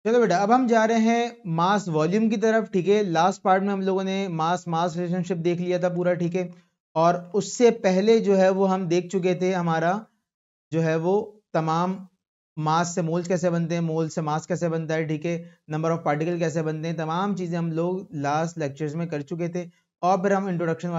चलो बेटा, अब हम जा रहे हैं मास वॉल्यूम की तरफ। ठीक है, लास्ट पार्ट में हम लोगों ने मास मास रिलेशनशिप देख लिया था पूरा। ठीक है, और उससे पहले जो है वो हम देख चुके थे हमारा जो है वो तमाम मास से मोल्स कैसे बनते हैं, मोल से मास कैसे बनता है। ठीक है, नंबर ऑफ पार्टिकल कैसे बनते हैं, तमाम चीज़ें हम लोग लास्ट लेक्चर्स में कर चुके थे। और फिर हम इंट्रोडक्शन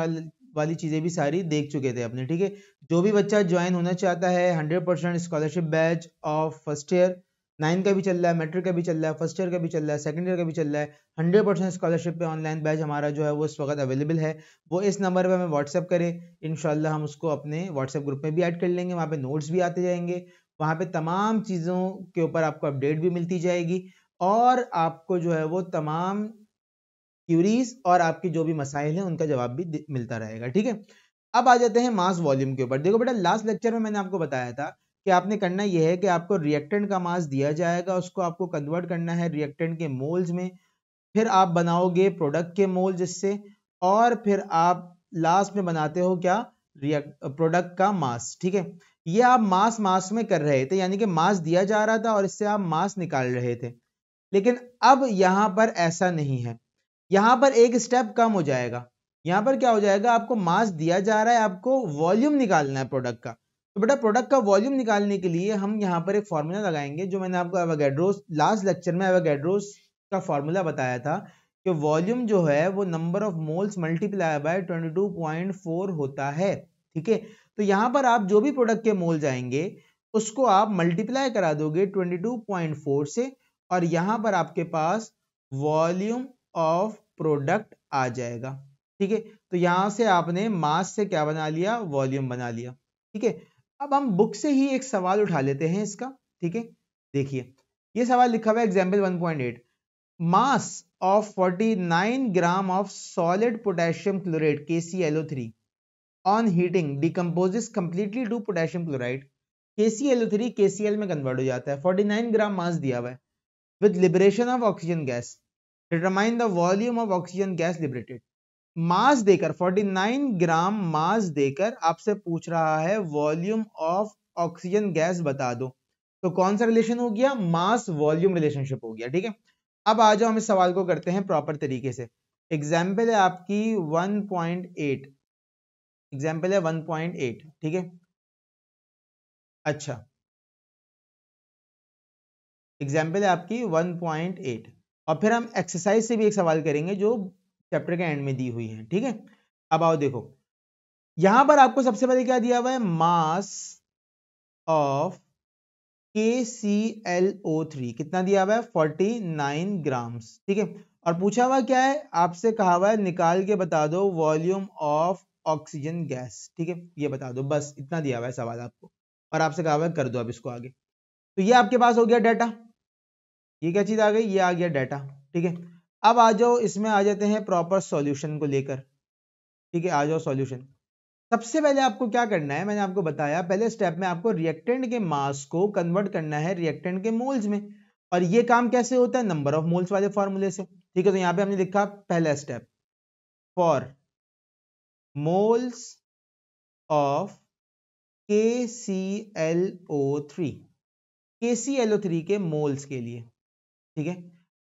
वाली चीज़ें भी सारी देख चुके थे अपने। ठीक है, जो भी बच्चा ज्वाइन होना चाहता है 100% scholarship batch of first year, 9 का भी चल रहा है, मैट्रिक का भी चल रहा है, फर्स्ट ईयर का भी चल रहा है, सेकंड ईयर का भी चल रहा है, 100% स्कॉलरशिप पे ऑनलाइन बैच हमारा जो है वो इस वक्त अवेलेबल है। वो इस नंबर पे हमें व्हाट्सअप करें, इंशाल्लाह हम उसको अपने व्हाट्सएप ग्रुप में भी ऐड कर लेंगे। वहाँ पे नोट्स भी आते जाएंगे, वहाँ पे तमाम चीज़ों के ऊपर आपको अपडेट भी मिलती जाएगी, और आपको जो है वो तमाम क्यूरीज और आपकी जो भी मसाइल हैं उनका जवाब भी मिलता रहेगा। ठीक है, अब आ जाते हैं मास वॉल्यूम के ऊपर। देखो बेटा, लास्ट लेक्चर में मैंने आपको बताया था कि आपने करना यह है कि आपको रिएक्टेंट का मास दिया जाएगा, उसको आपको कन्वर्ट करना है रिएक्टेंट के मोल्स में, फिर आप बनाओगे प्रोडक्ट के मोल जिससे, और फिर आप लास्ट में बनाते हो क्या, प्रोडक्ट का मास। ठीक है, ये आप मास मास में कर रहे थे, यानी कि मास दिया जा रहा था और इससे आप मास निकाल रहे थे। लेकिन अब यहां पर ऐसा नहीं है, यहां पर एक स्टेप कम हो जाएगा। यहां पर क्या हो जाएगा, आपको मास दिया जा रहा है, आपको वॉल्यूम निकालना है प्रोडक्ट का। तो बेटा, प्रोडक्ट का वॉल्यूम निकालने के लिए हम यहां पर एक फॉर्मूला लगाएंगे, जो मैंने आपको एवोगैड्रोस लास्ट लेक्चर में एवोगैड्रोस का फॉर्मूला बताया था कि वॉल्यूम जो है वो number of moles multiply by 22.4 होता है। ठीक है, तो यहां पर आप जो भी प्रोडक्ट के मोल्स आएंगे उसको आप मल्टीप्लाई करा दोगे 22.4 से, और यहां पर आपके पास वॉल्यूम ऑफ प्रोडक्ट आ जाएगा। ठीक है, तो यहां से आपने मास से क्या बना लिया, वॉल्यूम बना लिया। ठीक है, अब हम बुक से ही एक सवाल उठा लेते हैं इसका। ठीक है, देखिए ये सवाल लिखा हुआ है example 1.8, mass of 49 gram of solid potassium chloride KClO3 on heating decomposes completely to potassium chloride। KClO3 KCl में कन्वर्ट हो जाता है, 49 ग्राम मास दिया हुआ है, with liberation of oxygen gas determine the volume of oxygen gas liberated। मास देकर 49 ग्राम मास देकर आपसे पूछ रहा है वॉल्यूम ऑफ ऑक्सीजन गैस बता दो। तो कौन सा रिलेशन हो गया, मास वॉल्यूम रिलेशनशिप हो गया। ठीक है, अब आ जाओ हम इस सवाल को करते हैं प्रॉपर तरीके से। एग्जाम्पल है आपकी 1.8, एग्जाम्पल है 1.8। ठीक है, अच्छा, एग्जाम्पल है आपकी 1.8, और फिर हम एक्सरसाइज से भी एक सवाल करेंगे जो चैप्टर के एंड में दी हुई है। ठीक है, अब आओ देखो, यहां पर आपको सबसे पहले क्या दिया हुआ है, मास ऑफ KClO3 कितना दिया हुआ है, 49 ग्राम्स। ठीक है, और पूछा हुआ क्या है, आपसे कहा हुआ है निकाल के बता दो वॉल्यूम ऑफ ऑक्सीजन गैस। ठीक है, ये बता दो, बस इतना दिया हुआ है सवाल आपको, और आपसे कहा हुआ है कर दो अब इसको आगे। तो ये आपके पास हो गया डाटा, ये क्या चीज आ गई, ये आ गया डाटा। ठीक है, अब आ जाओ इसमें आ जाते हैं प्रॉपर सॉल्यूशन को लेकर। ठीक है, आ जाओ सॉल्यूशन। सबसे पहले आपको क्या करना है, मैंने आपको बताया पहले स्टेप में आपको रिएक्टेंट के मास को कन्वर्ट करना है रिएक्टेंट के मोल्स में, और ये काम कैसे होता है, नंबर ऑफ मोल्स वाले फॉर्मूले से। ठीक है, तो यहां पे हमने लिखा पहला step, for moles of KClO3, KClO3 के मोल्स के लिए। ठीक है,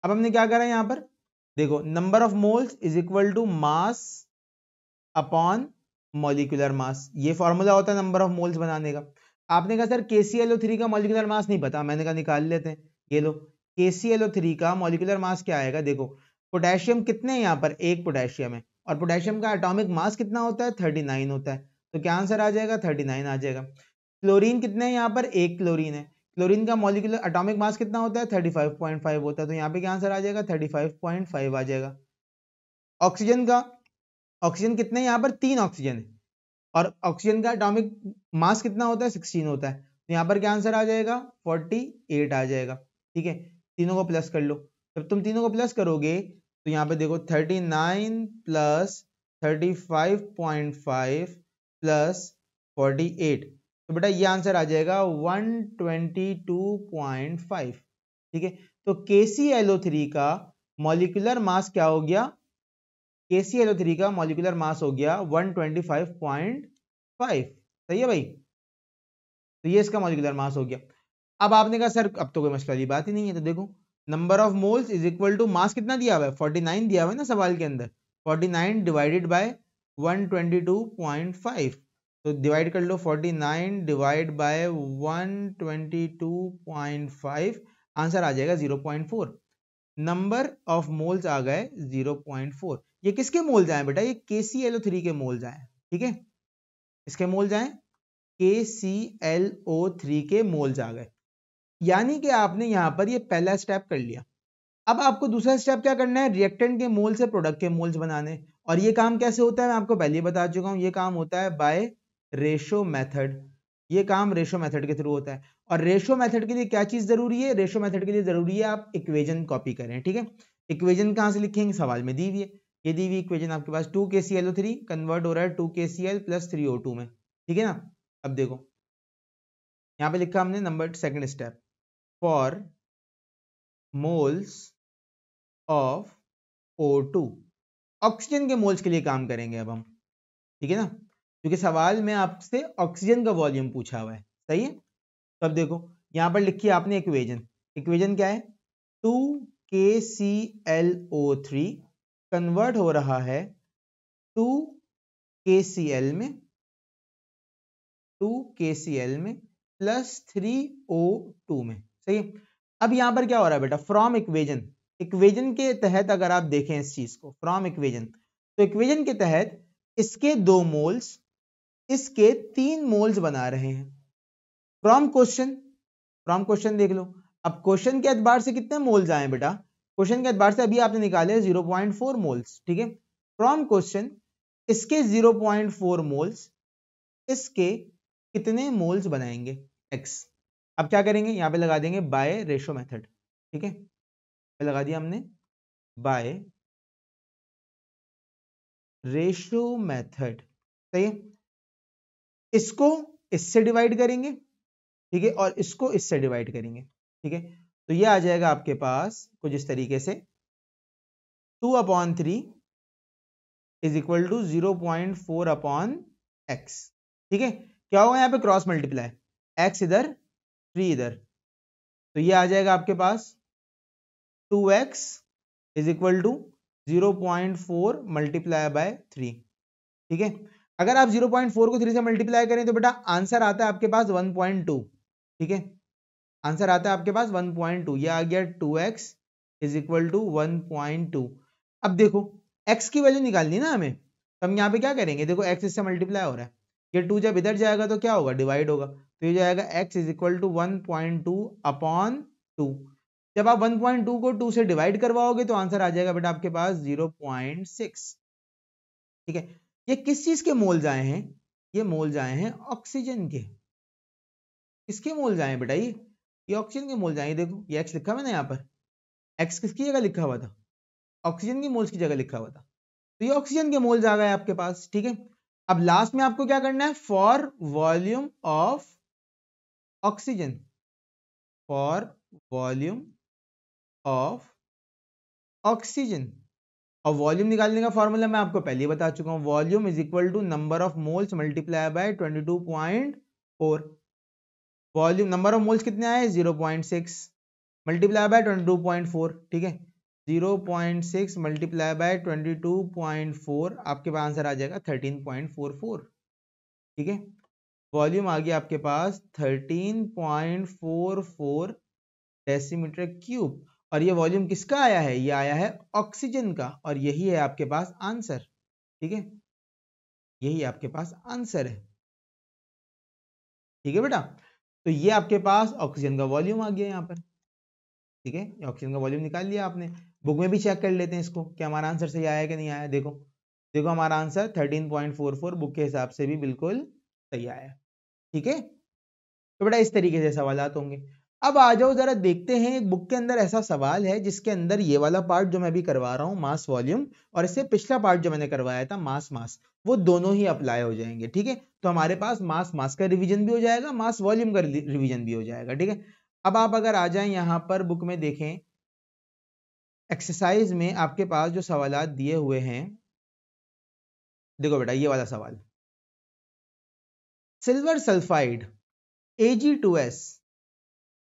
अब हमने क्या करा यहां पर, देखो number of moles is equal to mass upon molecular mass, ये फॉर्मूला होता है नंबर ऑफ मोल्स बनाने का। आपने कहा सर KClO3 का मॉलिक्यूलर मास नहीं पता, मैंने कहा निकाल लेते हैं। ये लो, KClO3 का मॉलिक्यूलर मास क्या आएगा, देखो पोटेशियम कितने हैं यहाँ पर, एक पोटेशियम है, और पोटेशियम का एटॉमिक मास कितना होता है, 39 होता है, तो क्या आंसर आ जाएगा, 39 आ जाएगा। क्लोरीन कितने हैं यहाँ पर, एक क्लोरीन है, क्लोरीन का मॉलिक्यूलर एटॉमिक मास कितना होता है, 35.5 होता है, तो यहाँ पे क्या आंसर आ जाएगा, 35.5 आ जाएगा। ऑक्सीजन का, ऑक्सीजन कितने हैं यहाँ पर, तीन ऑक्सीजन है, और ऑक्सीजन का एटॉमिक मास कितना होता है, 16 होता है, तो यहाँ पर क्या आंसर आ जाएगा, 48 आ जाएगा। ठीक है, तीनों को प्लस कर लो, जब तुम तीनों को प्लस करोगे तो यहाँ पे देखो 39 प्लस 35.5 प्लस 48, तो बेटा ये आंसर आ जाएगा 122.5। ठीक है, तो KClO3 का मॉलिक्यूलर मास क्या हो गया, KClO3 का मॉलिक्यूलर मास हो गया 125.5। सही है भाई, तो ये इसका मॉलिक्यूलर मास हो गया। अब आपने कहा सर अब तो कोई मसले वाली बात ही नहीं है, तो देखो number of moles is equal to mass कितना दिया हुआ है 49 दिया हुआ है ना सवाल के अंदर, 49 डिवाइडेड बाय 122.5, तो डिवाइड कर लो 49 डिवाइड बाय 122.5, आंसर आ जाएगा 0.4। नंबर ऑफ मोल्स आ गए 0.4। ये किसके मोल्स आए बेटा, ये KClO3 के मोल्स आए, ठीक है, इसके मोल्स आए KClO3 के मोल्स आ गए। यानी कि आपने यहां पर ये पहला स्टेप कर लिया। अब आपको दूसरा स्टेप क्या करना है, रिएक्टेंट के मोल से प्रोडक्ट के मोल्स बनाने। और ये काम कैसे होता है मैं आपको पहले ही बता चुका हूं, ये काम होता है बाय रेशो मेथड। ये काम रेशो मेथड के थ्रू होता है। और रेशो मेथड के लिए क्या चीज जरूरी है, रेशो मेथड के लिए जरूरी है आप इक्वेशन कॉपी करें, ठीक है। इक्वेशन कहां से लिखेंगे, सवाल में दी हुई है, ये दी हुई इक्वेशन आपके पास 2KClO3 कन्वर्ट हो रहा है 2KCl प्लस 3O2 में, ठीक है ना। अब देखो यहां पे लिखा हमने number second step, for moles of O2, oxygen के मोल्स के लिए काम करेंगे अब हम, ठीक है ना, क्योंकि सवाल में आपसे ऑक्सीजन का वॉल्यूम पूछा हुआ है, सही है। तो अब देखो यहां पर लिखी आपने इक्वेशन, इक्वेशन क्या है 2KClO3 कन्वर्ट हो रहा है 2KCl में, 2KCl में प्लस 3O2 में, सही है। अब यहां पर क्या हो रहा है बेटा, फ्रॉम इक्वेशन, इक्वेशन के तहत अगर आप देखें इस चीज को फ्रॉम इक्वेशन, तो इक्वेशन के तहत इसके 2 मोल्स इसके 3 मोल्स बना रहे हैं। फ्रॉम क्वेश्चन, फ्रॉम क्वेश्चन देख लो, अब क्वेश्चन के एतबार से कितने मोल्स आए बेटा, क्वेश्चन के एतबार से अभी आपने निकाले 0.4 मोल्स, ठीक है। फ्रॉम क्वेश्चन इसके 0.4 मोल्स इसके कितने मोल्स बनाएंगे x। अब क्या करेंगे, यहां पे लगा देंगे बाय रेशो मेथड, ठीक है, लगा दिया हमने बाय रेशो मेथड, सही है। इसको इससे डिवाइड करेंगे, ठीक है, और इसको इससे डिवाइड करेंगे, ठीक है। तो ये आ जाएगा आपके पास कुछ इस तरीके से 2/3 इज इक्वल टू 0.4/x, ठीक है। क्या होगा यहाँ पे क्रॉस मल्टीप्लाई, x इधर 3 इधर, तो ये आ जाएगा आपके पास 2x is equal to 0.4 multiply by 3, ठीक है। अगर आप 0.4 को 3 से मल्टीप्लाई करें तो बेटा आंसर आता है आपके पास 1.2, ठीक है, आंसर आता है आपके पास 1.2, ये आ गया 2x इज इक्वल टू 1.2। अब देखो x की वैल्यू निकालनी ना हमें, तो हम यहाँ पे क्या करेंगे, देखो x इससे मल्टीप्लाई हो रहा है, ये 2 जब इधर जाएगा तो क्या होगा, डिवाइड होगा, तो ये जाएगा x इज इक्वल टू 1.2/2। जब आप 1.2 को 2 से डिवाइड करवाओगे तो आंसर आ जाएगा बेटा आपके पास 0.6, ठीक है। ये किस चीज के मोल्स आए हैं, ये मोल्स आए हैं ऑक्सीजन के, किसके मोल्स आए हैं बेटा, ये ऑक्सीजन के मोल्स आए हैं। देखो ये x लिखा हुआ है ना यहाँ पर, x किसकी जगह लिखा हुआ था, ऑक्सीजन की मोल्स की जगह लिखा हुआ था, तो ये ऑक्सीजन के मोल्स आ गए आपके पास, ठीक है। अब लास्ट में आपको क्या करना है, for volume of oxygen, for volume of oxygen, और वॉल्यूम निकालने का फॉर्मूला मैं आपको पहले ही बता चुका हूं, volume is equal to number of moles multiply by 22.4। Volume number of moles कितने आए 0.6 मल्टीप्लाई बाय 22.4, ठीक है, 0.6 मल्टीप्लाई बाय 22.4 आपके पास आंसर आ जाएगा 13.44, ठीक है। वॉल्यूम आ गया आपके पास 13.44 डेसीमीटर क्यूब, और ये वॉल्यूम किसका आया है, ये आया है ऑक्सीजन का, और यही है आपके पास आंसर, ठीक है, यही आपके पास आंसर है, ठीक है बेटा। तो ये आपके पास ऑक्सीजन का वॉल्यूम आ गया यहाँ पर, ठीक है, ऑक्सीजन का वॉल्यूम निकाल लिया आपने। बुक में भी चेक कर लेते हैं इसको कि हमारा आंसर सही आया कि नहीं आया। देखो देखो हमारा आंसर 13.44 बुक के हिसाब से भी बिल्कुल सही आया, ठीक है। तो बेटा इस तरीके से सवालात होंगे। अब आ जाओ जरा देखते हैं, एक बुक के अंदर ऐसा सवाल है जिसके अंदर ये वाला पार्ट जो मैं अभी करवा रहा हूँ मास वॉल्यूम, और इससे पिछला पार्ट जो मैंने करवाया था मास मास, वो दोनों ही अप्लाई हो जाएंगे, ठीक है। तो हमारे पास मास मास का रिवीजन भी हो जाएगा, मास वॉल्यूम का रिवीजन भी हो जाएगा, ठीक है। अब आप अगर आ जाएं यहां पर बुक में देखें, एक्सरसाइज में आपके पास जो सवालात दिए हुए हैं, देखो बेटा ये वाला सवाल, silver sulphide Ag2S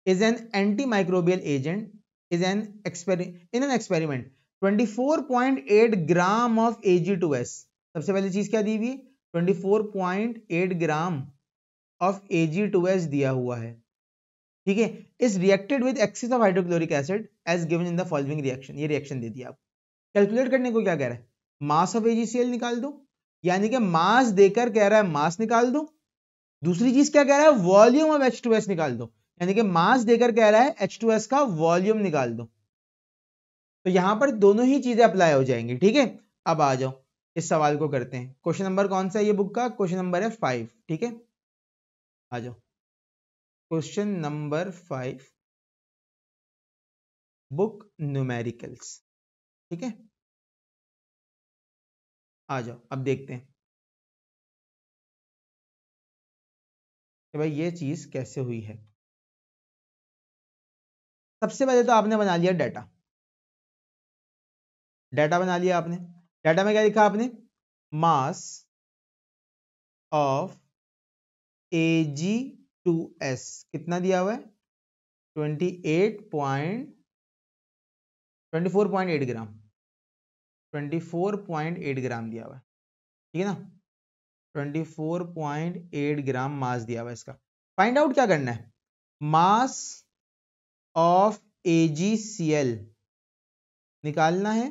is an antimicrobial agent in an experiment 24.8 gram of Ag2S। सबसे पहली चीज क्या दी हुई है, 24.8 ग्राम ऑफ Ag2S दिया हुआ है, ठीक है। Is reacted with excess of hydrochloric acid as given in the following reaction. ये रिएक्शन दे दिया आपको। कैलकुलेट करने को क्या कह रहा है, मास ऑफ AgCl निकाल दो, यानी कि मास देकर कह रहा है मास निकाल दो। दूसरी चीज क्या कह रहा है, वॉल्यूम ऑफ H2S निकाल दो, यानी कि मास देकर कह रहा है H2S का वॉल्यूम निकाल दो। तो यहां पर दोनों ही चीजें अप्लाई हो जाएंगी, ठीक है। अब आ जाओ इस सवाल को करते हैं। क्वेश्चन नंबर कौन सा है ये बुक का, क्वेश्चन नंबर है 5, ठीक है। आ जाओ क्वेश्चन नंबर 5 बुक न्यूमेरिकल्स, ठीक है। आ जाओ अब देखते हैं कि भाई ये चीज कैसे हुई है। सबसे पहले तो आपने बना लिया डाटा, डाटा बना लिया आपने। डाटा में क्या लिखा आपने, मास ऑफ Ag2S कितना दिया हुआ है, 24.8 ग्राम, 24.8 ग्राम दिया हुआ है, ठीक है ना। 24.8 ग्राम मास दिया हुआ है इसका। फाइंड आउट क्या करना है, मास ऑफ AgCl निकालना है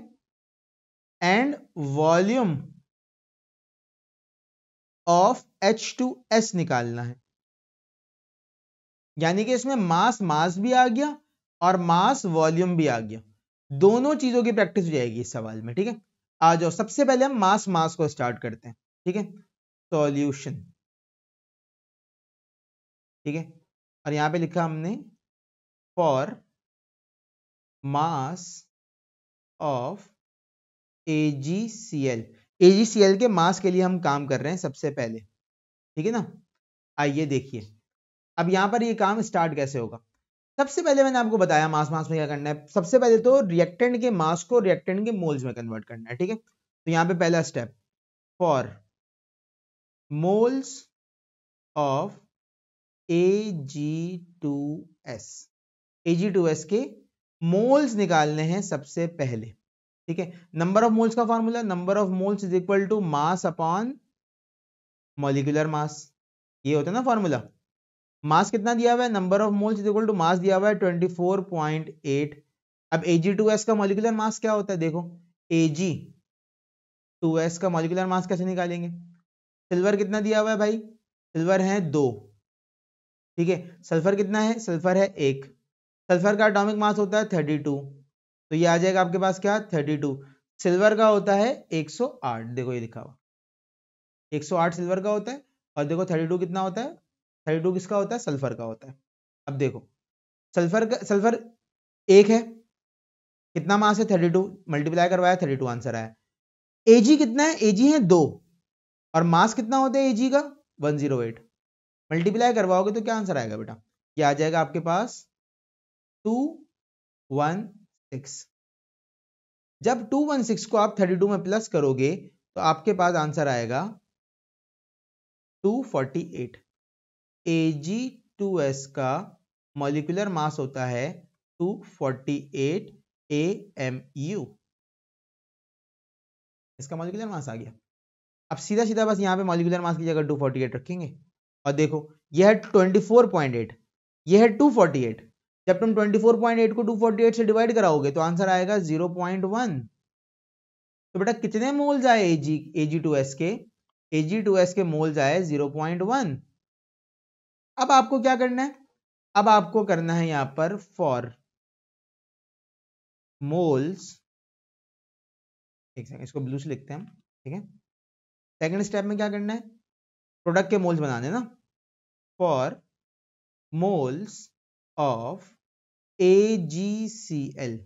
एंड वॉल्यूम ऑफ H2S निकालना है। यानी कि इसमें मास मास भी आ गया और मास वॉल्यूम भी आ गया, दोनों चीजों की प्रैक्टिस हो जाएगी इस सवाल में, ठीक है। आ जाओ सबसे पहले हम मास मास को स्टार्ट करते हैं, ठीक है। सॉल्यूशन, ठीक है। और यहां पे लिखा हमने for mass of AgCl, AgCl के मास के लिए हम काम कर रहे हैं सबसे पहले, ठीक है ना। आइए देखिए अब यहां पर ये काम स्टार्ट कैसे होगा। सबसे पहले मैंने आपको बताया मास मास में क्या करना है। सबसे पहले तो रिएक्टेंट के मास को रिएक्टेंट के मोल्स में कन्वर्ट करना है, ठीक है। तो यहां पे पहला step, for moles of Ag2S, Ag2S के मोल्स निकालने हैं सबसे पहले, ठीक है। नंबर ऑफ मोल्स का formula, number of moles is equal to mass upon molecular mass, ये होता है ना फॉर्मूला। मास कितना दिया हुआ है, number of moles is equal to mass दिया हुआ है 24.8। अब Ag2S का मॉलिक्यूलर मास क्या होता है, देखो Ag2S का मॉलिक्यूलर मास कैसे निकालेंगे। सिल्वर कितना दिया हुआ है भाई, सिल्वर है 2, ठीक है। सल्फर कितना है, सल्फर है 1, सल्फर का एटॉमिक मास होता है 32, तो ये आ जाएगा आपके पास क्या 32। सिल्वर का होता है 108, देखो ये लिखा हुआ 108 सिल्वर का होता है। और देखो 32 कितना होता है, 32 किसका होता है, सल्फर का होता है। अब देखो सल्फर 1 है, कितना मास है 32, मल्टीप्लाई करवाया 32 आंसर आया। Ag कितना है, Ag है 2 और मास कितना होता है Ag का 108, मल्टीप्लाई करवाओगे तो क्या आंसर आएगा बेटा, ये आ जाएगा आपके पास 216। जब 216 को आप 32 में प्लस करोगे तो आपके पास आंसर आएगा 248। Ag2S का मॉलिक्यूलर मास होता है 248 AMU, इसका मॉलिक्यूलर मास आ गया। अब सीधा सीधा बस यहां पे मॉलिक्यूलर मास की जगह 248 रखेंगे और देखो यह है 24.8, यह है 248। जब तुम 24.8 को 248 से डिवाइड कराओगे तो आंसर आएगा 0.1। तो बेटा कितने मोल्स आए Ag2S के, Ag2S के मोल्स आए 0.1। अब आपको क्या करना है, अब आपको करना है यहां पर फॉर मोल्स, एक सेकंड इसको ब्लू से लिखते हैं हम, ठीक है। सेकंड स्टेप में क्या करना है, प्रोडक्ट के मोल्स बनाने ना, for moles of AgCl,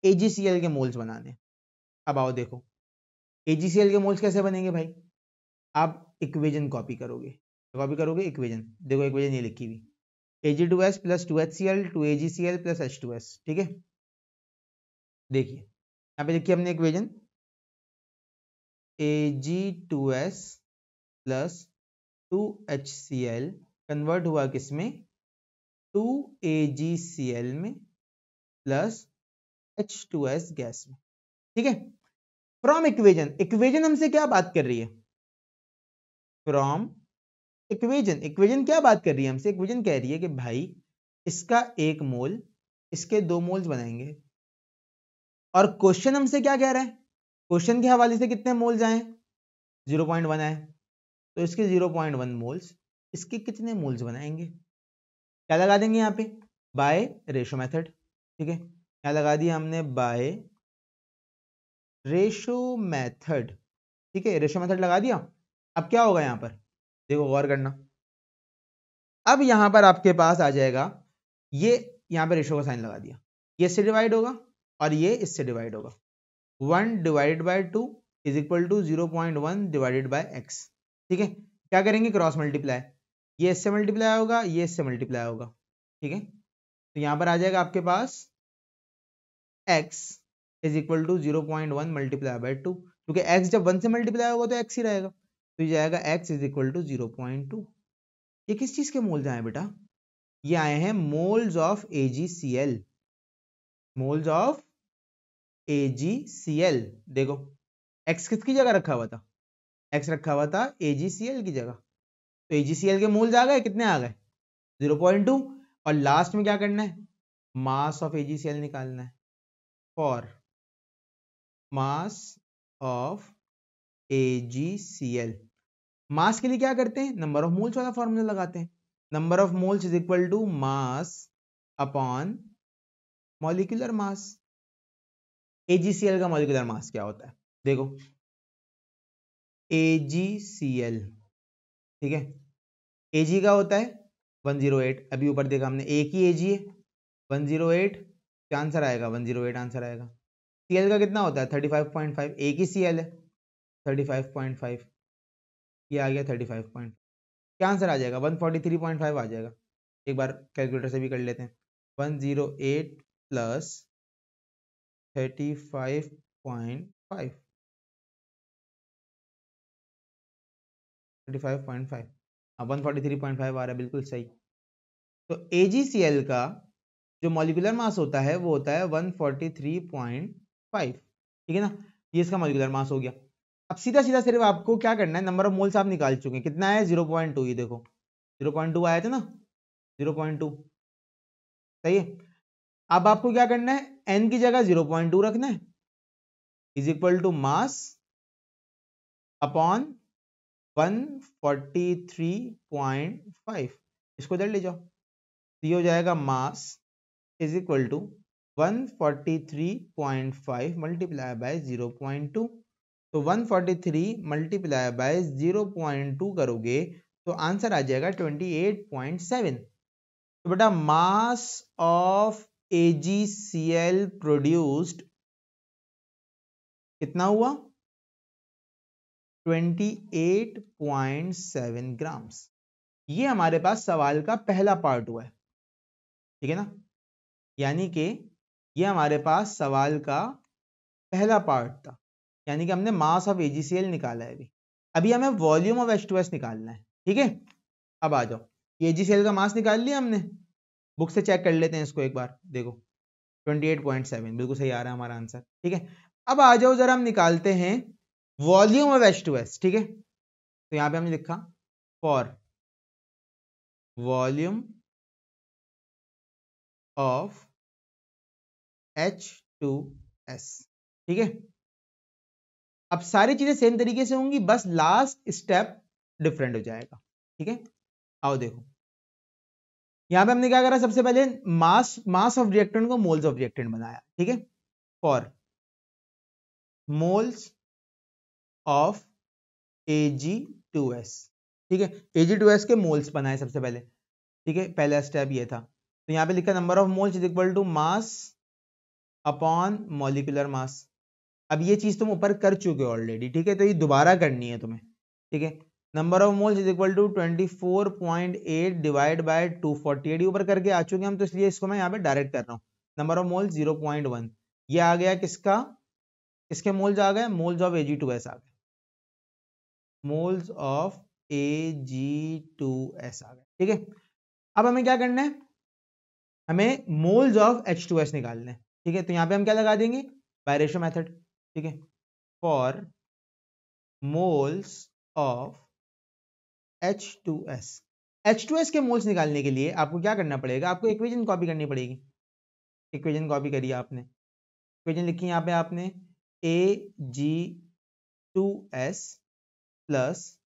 AgCl के मोल्स बनाने। अब आओ देखो AgCl के मोल्स कैसे बनेंगे भाई, आप इक्वेशन कॉपी करोगे, इक्वेशन देखो, इक्वेशन ये लिखी हुई Ag2S plus 2HCl 2AgCl plus H2S, ठीक है। देखिए यहां पे लिखिए हमने equation Ag2S plus 2HCl convert हुआ किसमें 2AgCl में प्लस H2S गैस में, ठीक है। फ्रॉम इक्वेजन, इक्वेजन हमसे क्या बात कर रही है? फ्रॉम इक्वेजन, इक्वेजन क्या बात कर रही है हमसे? इक्वेजन कह रही है कि भाई इसका 1 मोल, इसके 2 मोल्स बनाएंगे। और क्वेश्चन हमसे क्या कह रहा है? क्वेश्चन के हवाले से कितने मोल्स आए? 0.1 आए, तो इसके 0.1 मोल्स, इसके कितने मोल्स बनाएंगे? क्या लगा देंगे यहाँ पे? बाय रेशो मेथड, ठीक है। क्या लगा दिया हमने? बाय रेशो मेथड, ठीक है, रेशो मेथड लगा दिया। अब क्या होगा यहाँ पर, देखो गौर करना। अब यहाँ पर आपके पास आ जाएगा, ये यहाँ पे रेशो का साइन लगा दिया, ये इससे डिवाइड होगा और ये इससे डिवाइड होगा। 1 divided by 2 is equal to 0.1 divided by x, ठीक है। क्या करेंगे? क्रॉस मल्टीप्लाई, ये इससे मल्टीप्लाई होगा, ये इससे मल्टीप्लाई होगा, ठीक है। तो यहाँ पर आ जाएगा आपके पास x is equal to 0.1 multiply by 2, क्योंकि x जब 1 से मल्टीप्लाई होगा तो x ही रहेगा, तो ये जाएगा x इज इक्वल टू 0.2। ये किस चीज के मोल्स आए बेटा? ये आए हैं moles of AgCl, moles of AgCl। देखो x किसकी जगह रखा हुआ था? x रखा हुआ था AgCl की जगह, तो AgCl के मोल्स आ गए, कितने आ गए? 0.2। और लास्ट में क्या करना है? मास ऑफ AgCl निकालना है। For mass of AgCl, mass के लिए क्या करते हैं? नंबर ऑफ मोल्स वाला फॉर्मूला लगाते हैं। Number of moles is equal to mass upon molecular mass. AgCl का मॉलिक्यूलर मास क्या होता है? देखो AgCl, ठीक है, Ag का होता है 108, अभी ऊपर देखा हमने एक ही Ag है 108, क्या आंसर आएगा? 108 आंसर आएगा। Cl का कितना होता है? 35.5, एक ही Cl है 35.5, ये आ गया 35. क्या आंसर आ जाएगा? 143.5 आ जाएगा। एक बार कैलकुलेटर से भी कर लेते हैं। 108 प्लस 35.5, 35.5, हाँ 143.5 आ रहा है, बिल्कुल सही। तो AgCl का जो मॉलिक्यूलर मास होता है वो होता है 143.5, ठीक है ना। ये इसका मॉलिक्यूलर मास हो गया। अब सीधा सीधा सिर्फ आपको क्या करना है, नंबर ऑफ मोल्स आप निकाल चुके हैं, कितना है? 0.2, ये देखो 0.2 आया था ना, 0.2, सही है। अब आपको क्या करना है? n की जगह 0.2 रखना है, is equal to mass upon 143.5, इसको इधर ले जाओ, तो ये हो जाएगा mass is equal to 143.5 multiply by 0.2। तो 143 मल्टीप्लाई बाय 0.2 करोगे तो आंसर आ जाएगा 28.7। तो बेटा मास ऑफ AgCl प्रोड्यूस्ड कितना हुआ? 28.7 ग्राम्स। ये हमारे पास सवाल का पहला पार्ट हुआ है, ठीक है ना। यानी कि ये हमारे पास सवाल का पहला पार्ट था, यानी कि हमने मास ऑफ AgCl निकाला है। अभी हमें वॉल्यूम ऑफ H2S निकालना है, ठीक है। अब आ जाओ, AgCl का मास निकाल लिया हमने, बुक से चेक कर लेते हैं इसको एक बार। देखो 28.7 बिल्कुल सही आ रहा है हमारा आंसर, ठीक है। अब आ जाओ जरा हम निकालते हैं वॉल्यूम ऑफ H2S, ठीक है। तो यहां पे हमने लिखा फॉर वॉल्यूम ऑफ H2S, ठीक है। अब सारी चीजें सेम तरीके से होंगी, बस लास्ट स्टेप डिफरेंट हो जाएगा, ठीक है। आओ देखो, यहां पे हमने क्या करा? सबसे पहले मास ऑफ रिएक्टेंट को मोल्स ऑफ रिएक्टेंट बनाया, ठीक है। फॉर मोल्स ऑफ Ag2S, ठीक है, Ag2S के मोल्स बनाए सबसे पहले, ठीक है, पहला स्टेप ये था। तो यहां पे लिखा number of moles is equal to mass upon molecular mass. अब ये चीज तुम ऊपर कर चुके हो ऑलरेडी, ठीक है, तो ये दोबारा करनी है तुम्हें, ठीक है। Number of moles is equal to 24.8 divide by 248, ऊपर करके आ चुके हम, तो इसलिए इसको मैं यहाँ पे डायरेक्ट कर रहा हूँ। नंबर ऑफ मोल्स 0.1, ये आ गया किसका? किसके मोल्स आ गए? मोल्स ऑफ Ag2S आ गए, मोल्स ऑफ Ag2S आ गए, ठीक है। अब हमें क्या करना है? हमें मोल्स ऑफ H2S निकालना है। ठीक है, तो यहाँ पे हम क्या लगा देंगे, बाय रेशो मेथड। ठीक है, for moles of H2S, H2S के मोल्स निकालने के लिए आपको क्या करना पड़ेगा, आपको इक्वेशन कॉपी करनी पड़ेगी। इक्वेशन कॉपी करिए आपने, इक्वेशन लिखी यहाँ पे आपने, Ag2S plus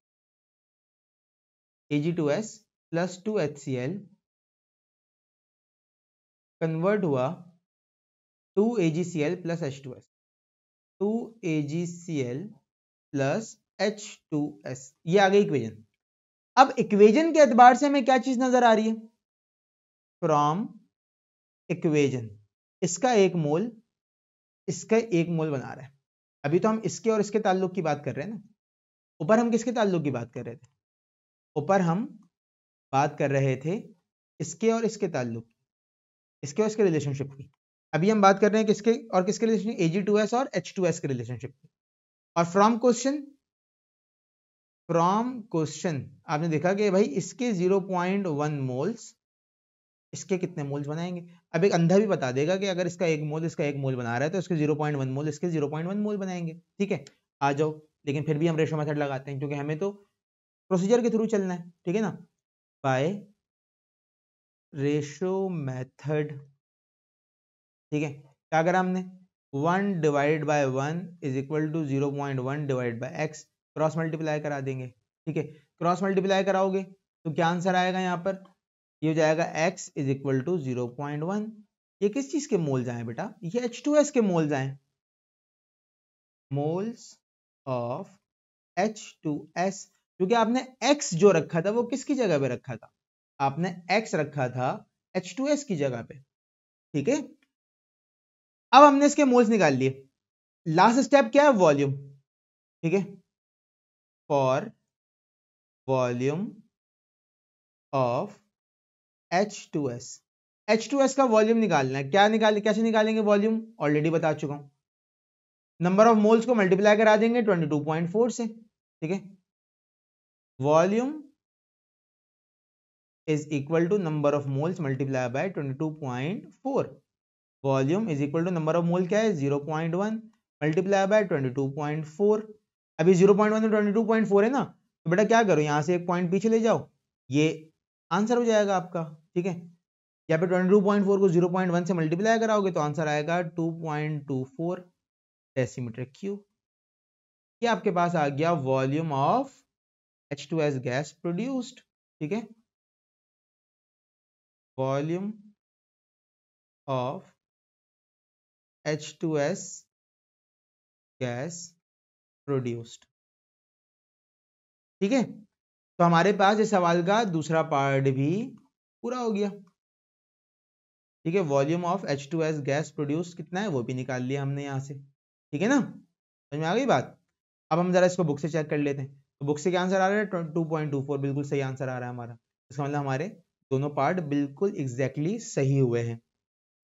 Ag2S plus 2HCl convert हुआ 2AgCl plus H2S, 2AgCl plus H2S, ये आ गई इक्वेशन। अब इक्वेशन के एतबार से हमें क्या चीज नजर आ रही है, फ्रॉम इक्वेशन इसका एक मोल इसका एक मोल बना रहा है। अभी तो हम इसके और इसके ताल्लुक की बात कर रहे हैं ना, ऊपर हम किसके ताल्लुक की बात कर रहे थे, ऊपर हम बात कर रहे थे इसके और इसके ताल्लुक, इसके और इसके रिलेशनशिप की। अभी हम बात कर रहे हैं किसके और किसके रिलेशनशिप, Ag2S और H2S के रिलेशनशिप की। और फ्रॉम क्वेश्चन आपने देखा कि भाई इसके 0.1 मोल्स, इसके कितने मोल्स बनाएंगे। अब एक अंधा भी बता देगा कि अगर इसका एक मोल बना रहा है तो इसके 0.1 मोल इसके 0.1 मोल बनाएंगे। ठीक है, आ जाओ, लेकिन फिर भी हम रेशो मेथड लगाते हैं क्योंकि हमें तो प्रोसीजर के थ्रू चलना है। ठीक है ना, बाय रेशो मेथड। ठीक है, क्या करा हमने, 1 divide by 1 is equal to 0.1 divide by x, cross multiply करा देंगे। ठीक है, क्रॉस मल्टीप्लाई कराओगे तो क्या आंसर आएगा यहाँ पर, ये हो जाएगा x इज इक्वल टू 0.1। ये किस चीज के मोल्स आए बेटा, ये H2S के मोल्स आए, मोल्स ऑफ H2S। क्योंकि आपने x जो रखा था वो किसकी जगह पे रखा था, आपने x रखा था H2S की जगह पे। ठीक है, अब हमने इसके मोल्स निकाल लिए, लास्ट स्टेप क्या है, वॉल्यूम। ठीक है, for volume of H2S, H2S का वॉल्यूम निकालना है, क्या निकाल कैसे निकालेंगे वॉल्यूम, ऑलरेडी बता चुका हूं, नंबर ऑफ मोल्स को मल्टीप्लाई करा देंगे 22.4 से। ठीक है, volume is equal to number of moles multiply by 22.4, volume is equal to number of mole क्या है 0.1 मल्टीप्लाई बाय 22.4। अभी 0.1 तो 22.4 है ना, तो बेटा क्या करो, यहां से एक पॉइंट पीछे ले जाओ, ये आंसर हो जाएगा आपका। ठीक है, यहाँ पे 22.4 को 0.1 से मल्टीप्लाई कराओगे तो आंसर आएगा 2.24 डेसीमीटर क्यूब। ये आपके पास आ गया volume of H2S gas produced. ठीक है, volume of H2S gas produced. ठीक है, तो हमारे पास इस सवाल का दूसरा पार्ट भी पूरा हो गया। ठीक है, volume of H2S gas produce कितना है वो भी निकाल लिया हमने यहां से। ठीक है ना, समझ में आ गई बात। अब हम जरा इसको बुक से चेक कर लेते हैं, तो बुक से क्या आंसर आ रहा है 2.24, बिल्कुल सही आंसर आ रहा है हमारा। इसका मतलब हमारे दोनों पार्ट बिल्कुल एग्जैक्टली सही हुए हैं।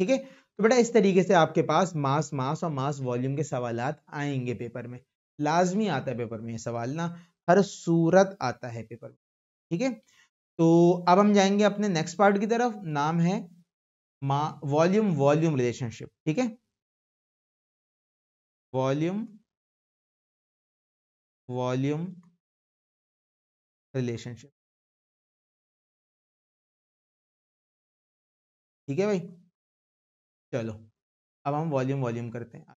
ठीक है, तो बेटा इस तरीके से आपके पास मास और मास वॉल्यूम के सवालात आएंगे पेपर में, लाजमी आता है पेपर में ये सवाल ना, हर सूरत आता है पेपर में। ठीक है, तो अब हम जाएंगे अपने नेक्स्ट पार्ट की तरफ, नाम है वॉल्यूम वॉल्यूम रिलेशनशिप। ठीक है, वॉल्यूम वॉल्यूम रिलेशनशिप। ठीक है भाई, चलो अब हम वॉल्यूम वॉल्यूम करते हैं।